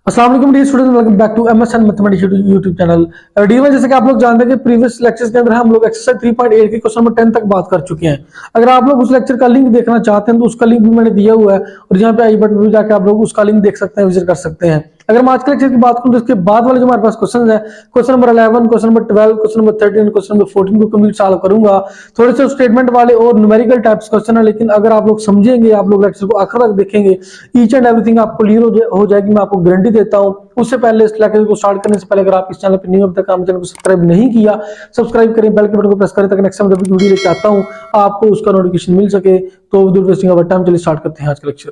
अस्सलाम वालेकुम dear students, welcome back to MSN mathematics YouTube channel. D में जैसे कि आप लोग जानते हैं कि प्रीवियस लेक्चर्स के अंदर हम लोग एक्सरसाइज 3.8 के क्वेश्चन नंबर 10 तक बात कर चुके हैं। अगर आप लोग उस लेक्चर का लिंक देखना चाहते हैं तो उसका लिंक भी मैंने दिया हुआ है और यहाँ पे आई बटन में जाकर आप लोग उसका लिंक देख सकते हैं, विजिट कर सकते हैं। अगर मैं आज के लेक्चर की बात करूं तो इसके बाद वाले जो हमारे पास क्वेश्चन है, question number 11, question number 12, question number 13, question number 14 को कंप्लीट सॉल्व करूंगा। थोड़े से स्टेटमेंट वाले और न्यूमेरिकल टाइप्स क्वेश्चन है, लेकिन अगर आप लोग समझेंगे, आप लोग लेक्चर को आखिर तक देखेंगे, ईच एंड एवरीथिंग आपको क्लियर हो जाएगी, मैं आपको गारंटी देता हूं। उससे पहले इस लेक्चर को स्टार्ट करने से पहले अगर आप इस चैनल पर न्यू अब तक हमारे चैनल को सब्सक्राइब नहीं किया, सब्सक्राइब करें, बेल के बटन को प्रेस करें ताकि नेक्स्ट टाइम जब भी वीडियो लेके आता हूं आपको उसका नोटिफिकेशन मिल सके। तो विदाउट वेस्टिंग आवर टाइम चलिए स्टार्ट करते हैं आज का लेक्चर।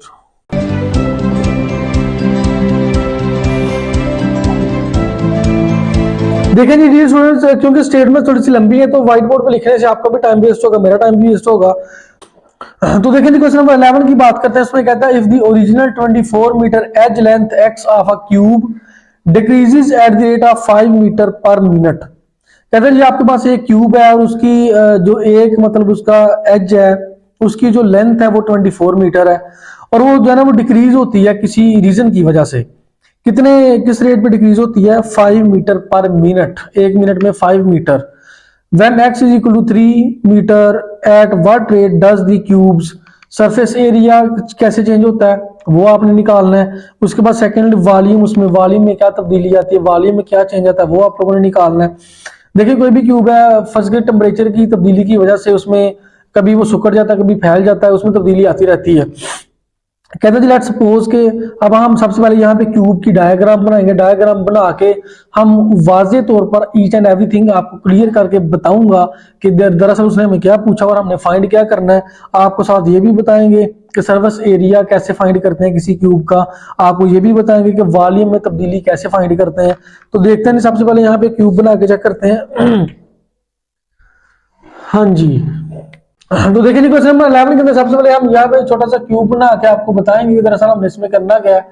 देखें जी डियर स्टूडेंट्स, क्योंकि स्टेटमेंट थोड़ी सी लंबी है तो व्हाइट बोर्ड पे लिखने से आपका भी टाइम वेस्ट होगा, मेरा टाइम भी वेस्ट होगा। तो देखें जी क्वेश्चन नंबर 11 की बात करते हैं। इसमें कहता है if the original 24 meter edge length x of a cube decreases at the rate of 5 meter per minute. कहते हैं जी आपके पास एक क्यूब है और उसकी जो एक मतलब उसका एज है, उसकी जो लेंथ है वो 24 मीटर है और वो जो है ना वो डिक्रीज होती है किसी रीजन की वजह से। किस रेट पे डिक्रीज होती है? 5 मीटर पर मिनट, एक मिनट में 5 meter. When x is equal to 3 meter at what rate does the cubes surface area कैसे चेंज होता है वो आपने निकालना है। उसके बाद सेकंड वॉल्यूम, उसमें वॉल्यूम में क्या तब्दीली आती है, वॉल्यूम में क्या चेंज आता है वो आप लोगों ने निकालना है। देखिए कोई भी क्यूब है, फर्स्ट के टेम्परेचर की तब्दीली की वजह से उसमें कभी वो सुकड़ जाता है, कभी फैल जाता है, उसमें तब्दीली आती रहती है। कहते हैं लेट्स सपोज के अब हम सबसे पहले यहाँ पे क्यूब की डायग्राम बनाएंगे। डायग्राम बना के हम वाजे तौर पर ईच एंड एवरीथिंग आपको क्लियर करके बताऊंगा कि दरअसल उसने हमें क्या पूछा और हमने फाइंड क्या करना है। आपको साथ ये भी बताएंगे कि सरफेस एरिया कैसे फाइंड करते हैं किसी क्यूब का, आपको ये भी बताएंगे कि वॉल्यूम में तब्दीली कैसे फाइंड करते हैं। तो देखते हैं सबसे पहले यहाँ पे क्यूब बना के चेक करते हैं। हाँ जी, तो देखिए क्वेश्चन नंबर 11 के अंदर सबसे पहले हम यहाँ पे छोटा सा क्यूब बना के आपको बताएंगे कि दरअसल हमने इसमें करना क्या है।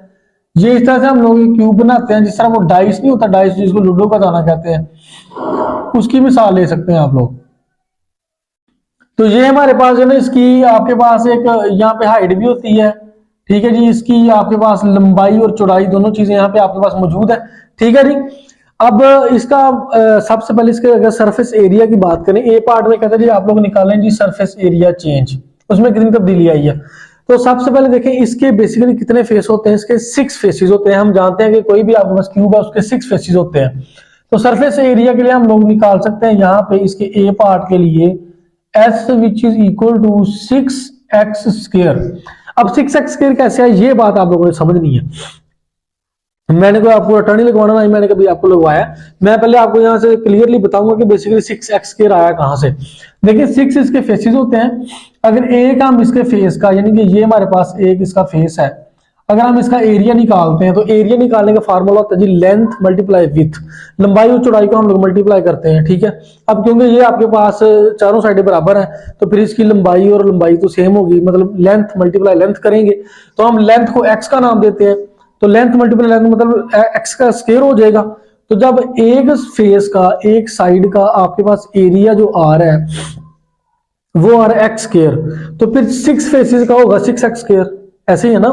ये इस तरह से हम लोग क्यूब बनाते हैं, जिस तरह वो डाइस नहीं होता, डाइस जिसको लूडो का दाना कहते हैं, उसकी मिसाल ले सकते हैं आप लोग। तो ये हमारे पास है ना, इसकी आपके पास एक यहाँ पे हाइट भी होती है, ठीक है जी। इसकी आपके पास लंबाई और चौड़ाई दोनों चीजें यहाँ पे आपके पास मौजूद है, ठीक है जी। अब इसका सबसे पहले इसके अगर सरफेस एरिया की बात करें, ए पार्ट में कहते हैं जी आप लोग निकालें जी सरफेस एरिया चेंज, उसमें कितनी तब्दीली आई है। तो सबसे पहले देखें इसके बेसिकली कितने फेस होते हैं, इसके 6 फेसेस होते हैं। हम जानते हैं कि कोई भी आपके पास क्यूब है उसके 6 फेसेस होते हैं। तो सरफेस एरिया के लिए हम लोग निकाल सकते हैं यहाँ पे इसके ए पार्ट के लिए s which is equal to 6x square. अब 6x स्क्वायर कैसे है ये बात आप लोगों ने समझनी है। मैंने कोई आपको अटर्नी लगवाना नहीं, मैंने कभी आपको लगवाया। मैं पहले आपको यहाँ से क्लियरली बताऊंगा कि बेसिकली 6x स्क्वायर आया कहां से। देखिए 6 इसके फेसेस होते हैं। अगर एक हम इसके फेस का, यानी कि ये हमारे पास एक इसका फेस है, अगर हम इसका एरिया निकालते हैं तो एरिया निकालने का फार्मूला होता है जी लेंथ मल्टीप्लाई विथ, लंबाई और चौड़ाई को हम लोग मल्टीप्लाई करते हैं, ठीक है। अब क्योंकि ये आपके पास चारों साइडें बराबर हैं तो फिर इसकी लंबाई और लंबाई तो सेम होगी, मतलब लेंथ मल्टीप्लाई लेंथ करेंगे तो हम लेंथ को x का नाम देते हैं। तो लेंथ मल्टीप्लाई लेंथ मतलब x का स्क्वायर हो जाएगा। तो जब एक फेस का, एक साइड का आपके पास एरिया जो आ रहा है वो आ रहा है x स्क्वायर, तो फिर 6 फेसेस का होगा 6x स्क्वायर। ऐसे ही है ना,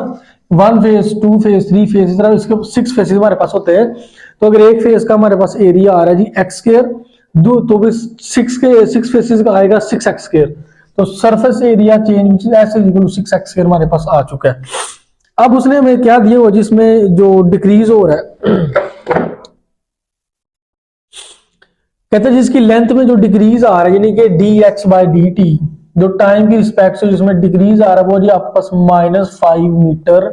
1 फेस, 2 फेस, 3 फेस, इस तरह इसके 6 फेसेस हमारे पास होते हैं। तो अगर एक फेस का हमारे पास एरिया आ रहा है जी x स्क्वायर, दो तो फिर 6 फेसेस का आएगा 6x स्क्वायर। तो सरफेस एरिया चेंज ऐसे 6x स्क्वायर हमारे पास आ चुका है। अब उसने हमें क्या दिया हुआ जिसमें जो डिक्रीज हो रहा है, कहते हैं जिसकी लेंथ में जो डिक्रीज आ रहा है, यानी कि dx बाई dt, जो टाइम की रिस्पेक्ट से जिसमें डिक्रीज आ रहा है वो जी आपके पास -5 मीटर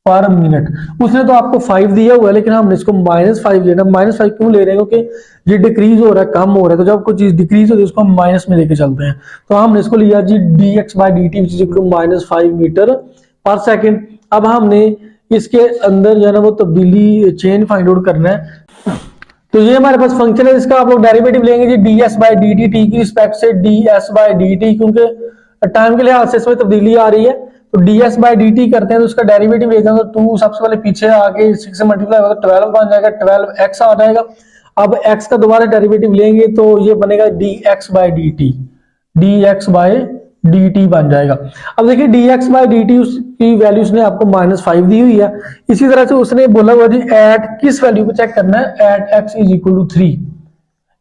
पर मिनट। उसने तो आपको 5 दिया हुआ है लेकिन हमने इसको -5 लेना। -5 क्यों ले रहे हैं? क्योंकि ये डिक्रीज हो रहा है, कम हो रहा है। तो जब कोई चीज डिक्रीज होती है उसको हम माइनस में लेके चलते हैं। तो हमने इसको लिया जी dx by dt which is equal to -5 meter per second. अब हमने इसके अंदर जो है ना वो तब्दीली चेंज फाइंड आउट करना है। तो ये हमारे पास फंक्शन है, इसका आप लोग डेरिवेटिव लेंगे जी ds बाई dt, t की रिस्पेक्ट से ds बाई dt, क्योंकि टाइम के लिहाज से इसमें तब्दीली आ रही है। तो ds बाई dt करते हैं तो उसका डेरिवेटिव लेते हैं तो 2 सबसे पहले पीछे आके 6 से मल्टीप्लाई होगा तो 12 बन जाएगा, 12x आ जाएगा। अब x का दोबारा डेरिवेटिव लेंगे तो ये बनेगा dx by dt, dx by D T बन जाएगा। अब देखिए D X by D T उसकी वैल्यू उसने आपको -5 दी हुई है। इसी तरह से उसने बोला हुआ जी एट किस वैल्यू को चेक करना है, at x is equal to 3।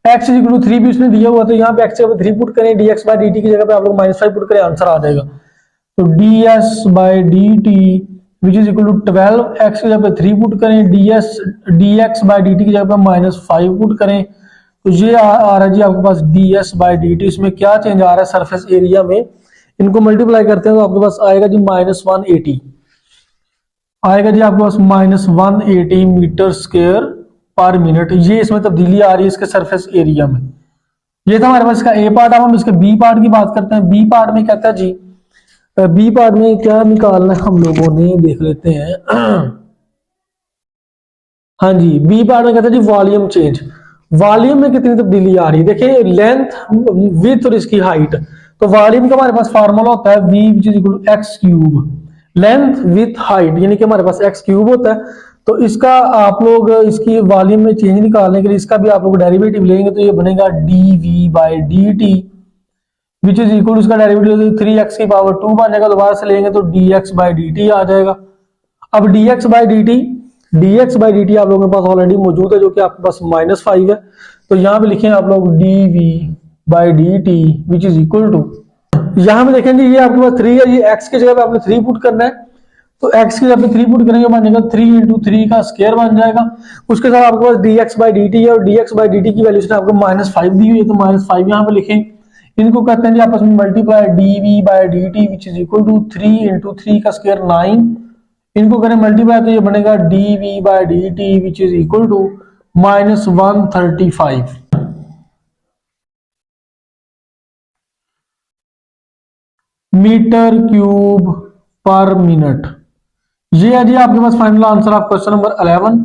X is equal to 3 भी उसने दिया हुआ, तो यहाँ पे एक्स की जगह 3 पुट करें, D X by D T की जगह पे आप लोग -5 पुट करें, आंसर आ जाएगा। तो D S by D T which is equal to 12, x की जगह पे 3 पुट करें, D X by D T की जगह पे -5 पुट करें, तो ये आ रहा है जी आपके पास d S by D t. इसमें क्या चेंज आ रहा है सरफेस एरिया में, इनको मल्टीप्लाई करते हैं तो आपके पास आएगा जी -180 आएगा जी आपके पास -180 मीटर स्क्वायर पर मिनट। ये इसमें तब्दीली आ रही है इसके सरफेस एरिया में। ये था हमारे पास इसका ए पार्ट। अब हम इसके बी पार्ट की बात करते हैं। बी पार्ट में कहता है जी, बी पार्ट में क्या निकालना है हम लोगों ने देख लेते हैं। हाँ जी, बी पार्ट में कहता है जी वॉल्यूम चेंज। वॉल्यूम में कितनी तब्दीली आ रही है, देखिए लेंथ विड्थ और इसकी हाइट। तो वॉल्यूम का हमारे पास फार्मूला होता है v which is equal to x cube, length with height यानी कि हमारे पास एक्स क्यूब होता है। तो इसका आप लोग इसकी वॉल्यूम में चेंज निकालने के लिए इसका भी आप लोग डेरिवेटिव लेंगे, तो ये बनेगा D we by D T which is equal, उसका डेरिवेटिव 3x की पावर 2 बन जाएगा। दोबारा से लेंगे तो dx बाई डी टी आ जाएगा। अब dx बाई डी टी आप लोगों के पास ऑलरेडी मौजूद है जो कि आपके पास -5 है। तो यहाँ पे लिखें आप लोग dv by D T which is equal to, यहाँ पे देखेंगे ये आपके पास 3 है, ये x की जगह पे आपने 3 पुट करना है। तो x की जगह पे 3 पुट करेंगे बन जाएगा 3 इंटू 3 का स्क्वायर बन जाएगा। उसके साथ आपके पास dx बाई डी टी है और dx बाई डी टी की वैल्यू से आपको -5 दी हुई है, तो -5 यहाँ पे लिखें। इनको कहते हैं जी आपस में multiply dv by D T which is equal to 3 into 3 का स्क्वायर 9। इनको करें मल्टीप्लाई तो ये बनेगा dv by D T which is equal to -135 meter cube per minute. ये है जी आपके पास final answer of question number 11।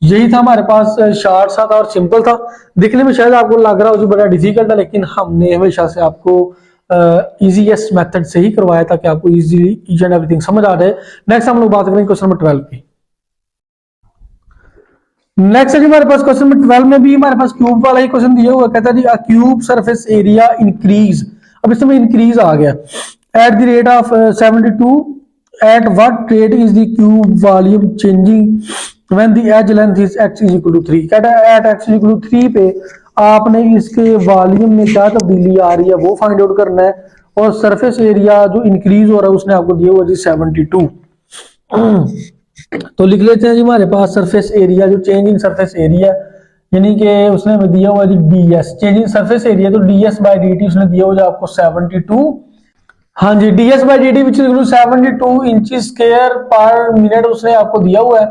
यही था हमारे पास, शॉर्ट सा था और सिंपल था। दिखने में शायद आपको लग रहा हो जी बड़ा डिफिकल्ट है, लेकिन हमने हमेशा से आपको इजीएस्ट मेथड से ही करवाया था कि आपको इजीली ईच एंड एवरीथिंग समझ आ जाए। नेक्स्ट हम लोग बात करेंगे क्वेश्चन नंबर 12 की। नेक्स्ट है जी हमारे पास क्वेश्चन नंबर 12 में भी हमारे पास क्यूब वाला ही क्वेश्चन दिया हुआ, कहता है जी क्यूब सरफेस एरिया इंक्रीज। अब इसमें इंक्रीज आ गया eight the rate of 72, at what rate is the cube volume changing when the edge length is x is equal to 3। कहता है at x is equal to 3 पे आपने इसके volume में क्या तब्दीली आ रही है वो फाइंड आउट करना है, और सरफेस एरिया जो इंक्रीज हो रहा है उसने आपको दिया हुआ जी 72। तो लिख लेते हैं जी हमारे पास सरफेस एरिया, जो चेंजिंग सरफेस एरिया यानी कि उसने हमें दिया हुआ जी ds चेंजिंग सरफेस एरिया, तो ds बाई डी टी उसने दिया हुआ आपको 72। हाँ जी, ds by D T which is equal to 72 inches square per minute उसने आपको दिया हुआ है।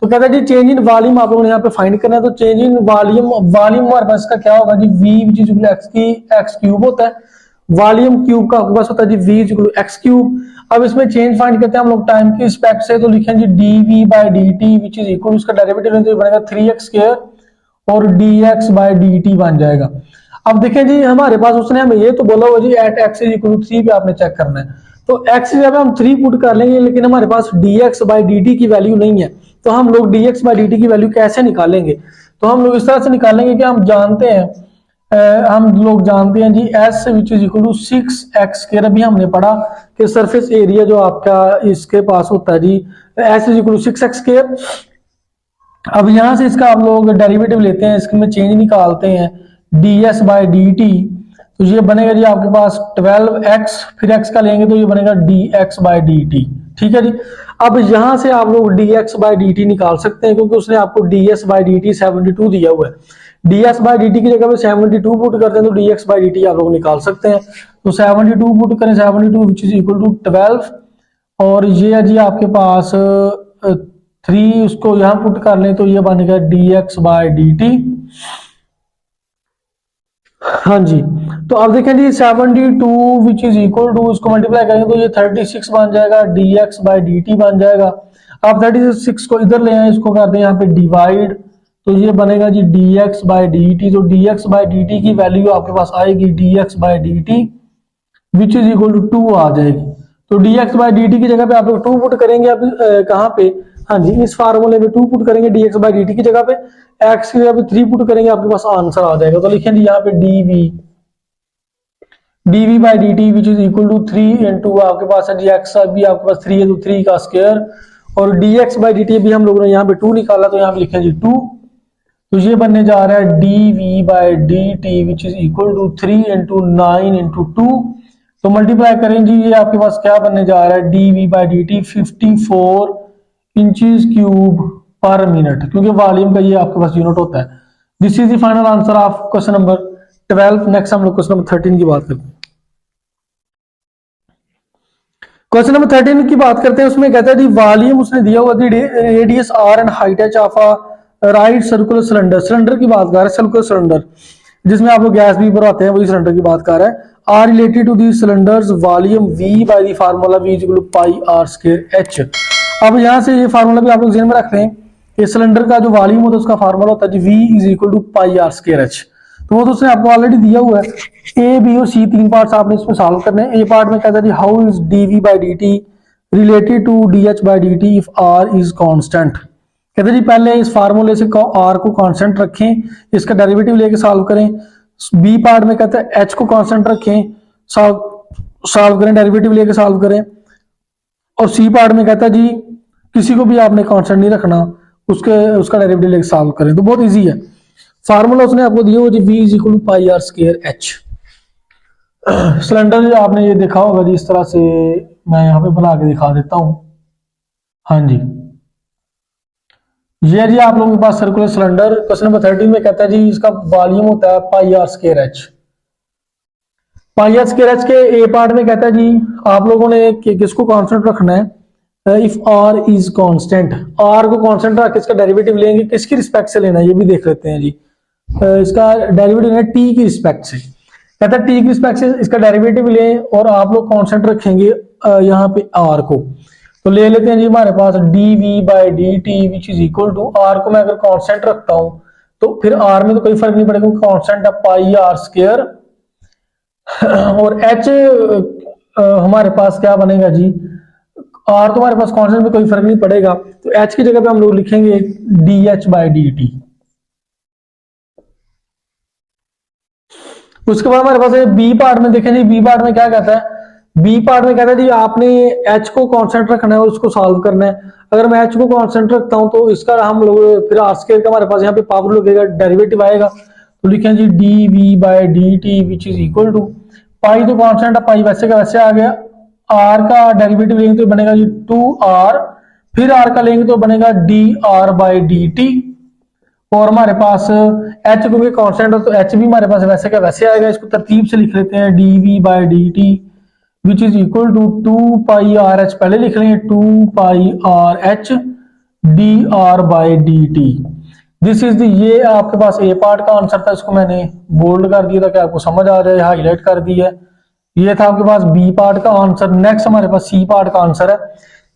तो कहता है जी चेंज इन वॉल्यूम आप लोगों ने यहाँ पे फाइंड करना है। तो चेंज इन वॉल्यूम हमारे पास का क्या होगा जी v which is equal to x cube होता है। वॉल्यूम क्यूब का आपके पास होता है जी v is equal to x cube. अब इसमें चेंज फाइंड करते हैं हम लोग टाइम की रिस्पेक्ट से, तो लिखें जी dv by D T which is equal, उसका डेरिवेटिव लेंगे तो बनेगा 3x स्क्वायर और dx बाई डी टी बन जाएगा। अब देखें जी हमारे पास उसने हमें ये तो बोला हुआ जी at x is equal to 3 पे आपने चेक करना है। तो x की जगह हम 3 पुट कर लेंगे, लेकिन हमारे पास dx बाई डी टी की वैल्यू नहीं है। तो हम लोग dx बाई डी टी की वैल्यू कैसे निकालेंगे, तो हम लोग इस तरह से निकालेंगे कि हम जानते हैं जी s which is equal to 6x square. अभी हमने पढ़ा कि सरफेस एरिया जो आपका इसके पास होता है जी s is equal to 6x square. अब यहां से इसका हम लोग डेरिवेटिव लेते हैं, इसमें चेंज निकालते हैं ds बाई डी टी, तो ये बनेगा जी आपके पास 12x, फिर x का लेंगे तो ये बनेगा dx बाई डी टी। ठीक है जी। अब यहां से आप लोग dx बाई डी टी निकाल सकते हैं, क्योंकि उसने आपको ds बाई डी टी 72 दिया हुआ है। ds बाई डी टी की जगह पे 72 पुट करते हैं तो dx बाई डी टी आप लोग निकाल सकते हैं। तो 72 पुट करें, 72 विच इज इक्वल टू 12, और ये है जी आपके पास 3, उसको यहां पुट कर लें तो ये बनेगा dx बाई डी टी। हाँ जी, तो अब देखें जी 72 विच इज इक्वल टू, इसको मल्टीप्लाई करेंगे तो ये 36 बन जाएगा, dx बाई डी टी बन जाएगा। अब 36 को इधर ले आए, इसको करते हैं यहाँ पे डिवाइड, तो ये बनेगा जी dx बाई डी टी। तो dx बाई डी टी की वैल्यू आपके पास आएगी dx by D T which is equal to 2 आ जाएगी। तो dx बाई डी टी की जगह पे आप लोग 2 पुट करेंगे। अब कहाँ पे, हाँ जी इस फार्मूले में 2 पुट करेंगे dx बाई डी टी की जगह पे, x की जगह पे 3 पुट करेंगे, आपके पास आंसर आ जाएगा। तो लिखें जी यहाँ पे dv dv by D T which is equal to 3 into आपके पास है जी एक्स भी आपके पास 3 है तो 3 का स्क्वायर, और dx बाई डी टी भी हम लोगों ने यहाँ पे 2 निकाला तो यहाँ पे लिखे जी 2, तो ये बनने जा रहा है dv by D T which is equal to 3 into 9 into 2, तो मल्टीप्लाई करें जी ये आपके पास क्या बनने जा रहा है dv by D T 54 inches cube per minute, क्योंकि वॉल्यूम का ये आपके पास यूनिट होता है। This is the final answer of question number 12। Next हम लोग क्वेश्चन नंबर 13 की बात करते हैं। क्वेश्चन नंबर 13 की बात करते हैं, उसमें कहता है जी वॉल्यूम उसने दिया हुआ radius are and height H of a right circular cylinder, cylinder की बात कर रहा है, सर्कुलर सिलेंडर जिसमें आप लोग गैस भी भरवाते हैं वही सिलेंडर की बात कर रहा है। R related to the cylinder's volume V by the formula V is equal to pi are square H. अब यहां से ये फार्मूला भी आप लोग ध्यान में रख रहे हैं कि सिलेंडर का जो वॉल्यूम होता है उसका फार्मूला होता है v is equal to pi are square H, तो वो तो उसने आपको ऑलरेडी दिया हुआ है। ए बी और सी तीन पार्ट्स आपने इसमें सॉल्व करने हैं। ए पार्ट में कहता है जी how is dv by D t related to dh by D t if r is constant. कहते हैं जी पहले इस फार्मूले से r को कांस्टेंट रखें, इसका डेरिवेटिव लेके सॉल्व करें। बी पार्ट में कहता है h को कांस्टेंट रखें, सॉल्व करें, डेरिवेटिव लेके सॉल्व करें। और सी पार्ट में कहता है जी किसी को भी आपने कांस्टेंट नहीं रखना, उसका डेरिवेटिव लेके सॉल्व करें। तो बहुत इजी है, फार्मूला उसने आपको दिया हुआ जी v is equal to pi are square H. Cylinder जो आपने ये देखा होगा जी, इस तरह से मैं यहाँ पे बना के दिखा देता हूं। हाँ जी, ये जी आप लोगों के पास सर्कुलर सिलेंडर। क्वेश्चन नंबर 13 में कहता है जी इसका वॉल्यूम होता है pi are square h. Pi are square h के ए पार्ट में कहता है जी आप लोगों ने किसको कांस्टेंट रखना है, if R is constant, R को कांस्टेंट रख इसका डेरिवेटिव लेंगे, किसकी रिस्पेक्ट से लेना है ये भी देख लेते हैं जी। इसका डेरिवेटिव लेना है टी की रिस्पेक्ट से, कहता है टी की रिस्पेक्ट से इसका डेरिवेटिव लें और आप लोग कांस्टेंट रखेंगे यहाँ पे आर को, तो ले लेते हैं जी हमारे पास dv by D T which is equal to R को मैं अगर कांस्टेंट रखता हूं तो फिर आर में तो कोई फर्क नहीं पड़ेगा, कांस्टेंट है पाई आर स्क्वायर, और h हमारे पास क्या बनेगा जी, आर तो हमारे पास कांस्टेंट में कोई फर्क नहीं पड़ेगा, तो h की जगह पे हम लोग लिखेंगे dh बाई डी टी। उसके बाद हमारे पास बी पार्ट में देखें जी, बी पार्ट में क्या कहता है, बी पार्ट में कहता है जी आपने h को कांस्टेंट रखना है और उसको सॉल्व करना है। अगर मैं h को कांस्टेंट रखता हूं तो इसका हम लोग फिर आर स्क्वायर का हमारे पास यहाँ पे पावर लगेगा, डेरिवेटिव आएगा, तो लिखें जी dv by D T which is equal to pi तो कांस्टेंट है, पाई वैसे का वैसे आ गया, आर का डेरिवेटिव लेंगे तो बनेगा जी 2r, फिर आर का लेंगे तो बनेगा dr बाई डी टी, और हमारे पास h क्योंकि कांस्टेंट है तो h भी हमारे पास वैसे का वैसे आएगा। इसको तरतीब से लिख लेते हैं dv by D T which is equal to 2 pi are h, पहले लिख लेंगे 2 pi are h dr by D T. This is ये आपके पास ए पार्ट का आंसर था, इसको मैंने बोल्ड कर दिया था कि आपको समझ आ जाए, हाईलाइट कर दिया है। ये था आपके पास बी पार्ट का आंसर। नेक्स्ट हमारे पास सी पार्ट का आंसर है,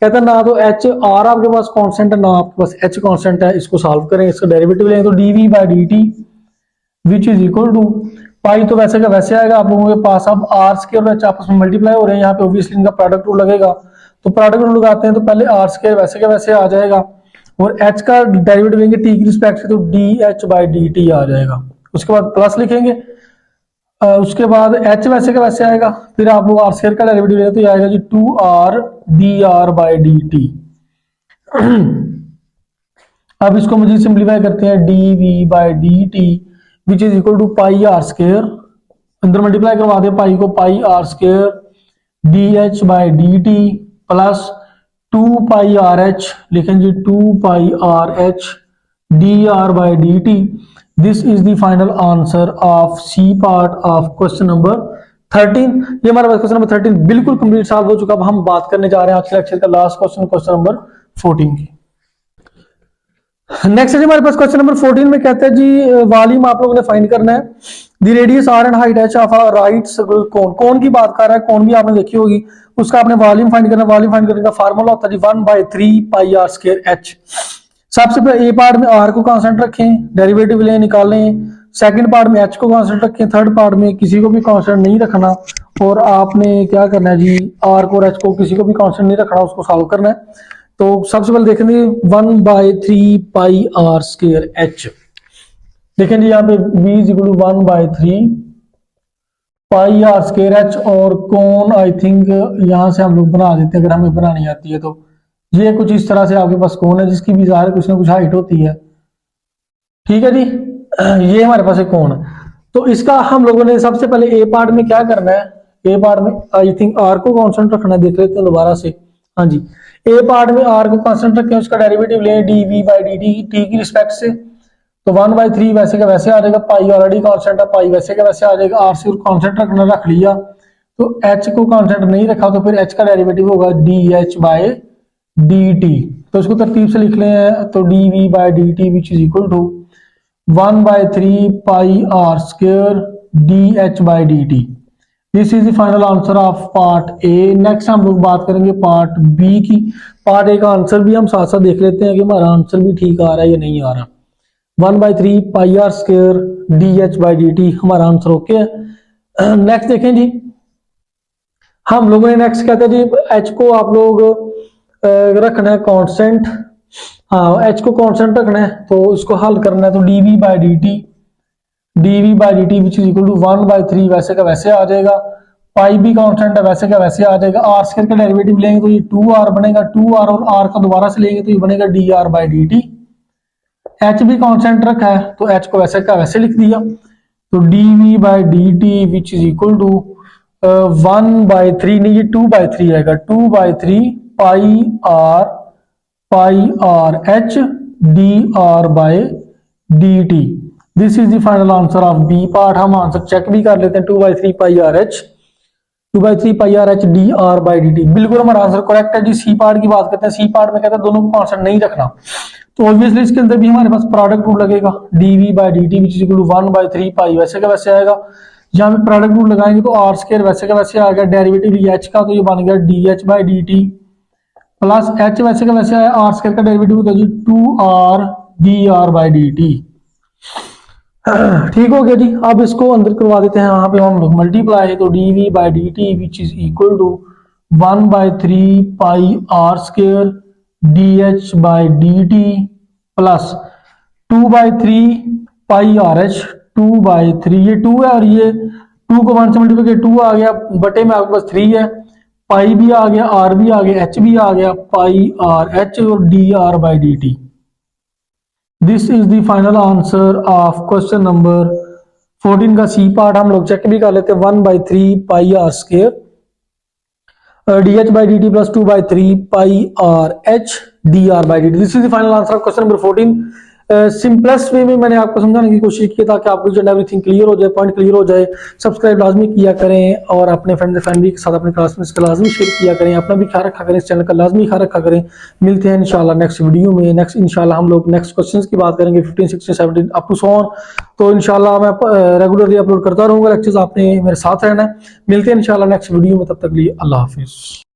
कहता है ना तो एच आर आपके पास कांस्टेंट है ना आपके पास एच कांस्टेंट है, इसको सॉल्व करें, इसका डेरिवेटिव लेंगे तो dv by D T which is equal to pi तो वैसे का वैसे आएगा आप लोगों के पास। अब आर स्क्वायर और एच आपस में मल्टीप्लाई हो रहे हैं, यहाँ पे ऑब्वियसली इनका प्रोडक्ट रूल लगेगा, तो प्रोडक्ट रूल लगाते हैं तो पहले आर स्क्वायर वैसे का वैसे आ जाएगा और एच का डेरिवेटिव लेंगे टी की रिस्पेक्ट से तो dh बाई डी टी आ जाएगा। उसके बाद प्लस लिखेंगे, उसके बाद h वैसे का वैसे आएगा, फिर आप लोग आर स्क्वायर का डेरिवेटिव लेंगे तो ये आएगा जी 2r dr by D t. अब इसको मुझे सिंप्लीफाई करते हैं dv by D T which is equal to pi are square, अंदर मल्टीप्लाई करवा दे पाई को, pi are square dh by D T plus 2 pi are h, लिखें जी 2 pi are h dr by D T. This is the final answer of c part of question number 13। ये हमारा question number 13 बिल्कुल complete solve हो चुका। अब हम बात करने जा रहे हैं आज के लेक्चर का लास्ट क्वेश्चन, क्वेश्चन नंबर 14 की। नेक्स्ट है हमारे पास क्वेश्चन नंबर 14 में कहता है जी वॉल्यूम आप लोगों ने फाइंड करना है, the radius are and height H of a right circular cone. Cone की बात कर रहा है, कोन भी आपने देखी होगी, उसका आपने वॉल्यूम फाइंड करना है। वॉल्यूम फाइंड करने का फार्मूला होता है जी 1/3 पाई आर स्क्वायर एच। सबसे पहले ए पार्ट में आर को कांस्टेंट रखें, डेरिवेटिव लें निकालें, सेकंड पार्ट में एच को कांस्टेंट रखें, थर्ड पार्ट में किसी को भी कांस्टेंट नहीं रखना और आपने क्या करना है जी आर को और एच को किसी को भी कांस्टेंट नहीं रखना, उसको सॉल्व करना है। तो सबसे पहले देखेंगे 1/3 पाई आर स्क्वायर एच, देखें जी यहाँ पे v is equal to 1/3 pi are square H, और कौन आई थिंक यहां से हम लोग बना देते हैं अगर हमें बनानी आती है तो। ये कुछ इस तरह से आपके पास कौन है जिसकी भी ज़ाहिर कुछ ना कुछ हाइट होती है, ठीक है जी। ये हमारे पास एक कौन है, तो इसका हम लोगों ने सबसे पहले ए पार्ट में क्या करना है, ए पार्ट में आई थिंक आर को कांस्टेंट रखना है, देख लेते हैं दोबारा से। हाँ जी, ए पार्ट में आर को कांस्टेंट रखें, उसका डेरिवेटिव लें D we by D T, T की रिस्पेक्ट से, तो 1/3 वैसे का वैसे आ जाएगा, पाई ऑलरेडी कांस्टेंट है, पाई वैसे का वैसे आ जाएगा, आर से कांस्टेंट रखना रख लिया, तो एच को कांस्टेंट नहीं रखा तो फिर एच का डेरिवेटिव होगा D H by D T, तो इसको तरतीब से लिख लें, तो D we by D T which is equal to 1/3 pi are square D H by D T. This is the final answer of part A. Next हम लोग बात करेंगे पार्ट बी की। पार्ट ए का आंसर भी हम साथ साथ देख लेते हैं कि हमारा आंसर भी ठीक आ रहा है या नहीं आ रहा। 1/3 pi are square D H by D t हमारा आंसर ओके है। नेक्स्ट देखें जी, हम लोगों ने नेक्स्ट कहते हैं जी एच को आप लोग रखना है कांस्टेंट, हाँ एच को कांस्टेंट रखना है, तो इसको हल करना है, तो D we by D T which is equal to 1/3 वैसे का वैसे आ जाएगा, पाई भी कांस्टेंट है वैसे का वैसे आ जाएगा, आर स्क्वायर का डेरिवेटिव लेंगे तो ये 2r बनेगा, 2r और r का दोबारा से लेंगे तो ये बनेगा D r by D T. H भी कांस्टेंट रखा है तो एच को वैसे का वैसे लिख दिया, तो D we by D T which is equal to 1/3 नहीं, ये 2/3 आएगा, 2/3 pi are h d r by D T. This is the final answer of b part. हम आंसर चेक भी कर लेते हैं, 2/3 pi are h d r by D t, बिल्कुल हमारा आंसर करेक्ट है जी। सी पार्ट की बात करते हैं, सी पार्ट में कहते हैं दोनों को कांस्टेंट नहीं रखना, तो ऑब्वियसली इसके अंदर भी हमारे पास प्रोडक्ट रूल लगेगा, D we by D T which is equal to 1/3 pi वैसे का वैसे आएगा, यहाँ पे प्रोडक्ट रूल लगाएंगे तो आर स्क्वायर वैसे का वैसे आ गया, डेरिवेटिव एच का तो ये बन गया D H by D T plus H वैसे का वैसे आया, आर स्क्वायर का डेरिवेटिव होता है जी 2r D r by D T. ठीक हो गया जी। अब इसको अंदर करवा देते हैं, यहाँ पे हम लोग मल्टीप्लाई है, तो D we by D T which is equal to 1/3 pi are square D H by D T plus 2/3 pi are H, 2/3 ये 2 है और ये 2 को 1 से मल्टीप्लाई किया 2 आ गया, बटे में आपके पास 3 है, पाई भी आ गया, आर भी आ गया, एच भी आ गया, पाई आर एच और D r by D T. This is the final answer of question number 14 का सी पार्ट। हम लोग चेक भी कर लेते हैं, 1/3 pi are square D H by D T plus 2/3 pi are h d r by D T. This is the final answer of question number 14। Simplest way में मैंने आपको समझाने की कोशिश की ताकि आपको जो एवरीथिंग क्लियर हो जाए, पॉइंट क्लियर हो जाए। सब्सक्राइब लाजमी किया करें और अपने फ्रेंड फैमिली के साथ अपने क्लासमेट्स का लाजमी शेयर किया करें, अपना भी ख्याल रखा करें, इस चैनल का लाजमी ख्याल रखा करें। मिलते हैं इंशाल्लाह नेक्स्ट वीडियो में। नेक्स्ट इंशाल्लाह हम लोग नेक्स्ट क्वेश्चंस की बात करेंगे 15, 16, 17 अप टू सो ऑन। तो इंशाल्लाह मैं रेगुलरली अपलोड करता रहूंगा लेक्चर्स, आपने मेरे साथ रहना है। मिलते हैं इंशाल्लाह नेक्स्ट वीडियो में, तब तक लिए अल्लाह हाफिज।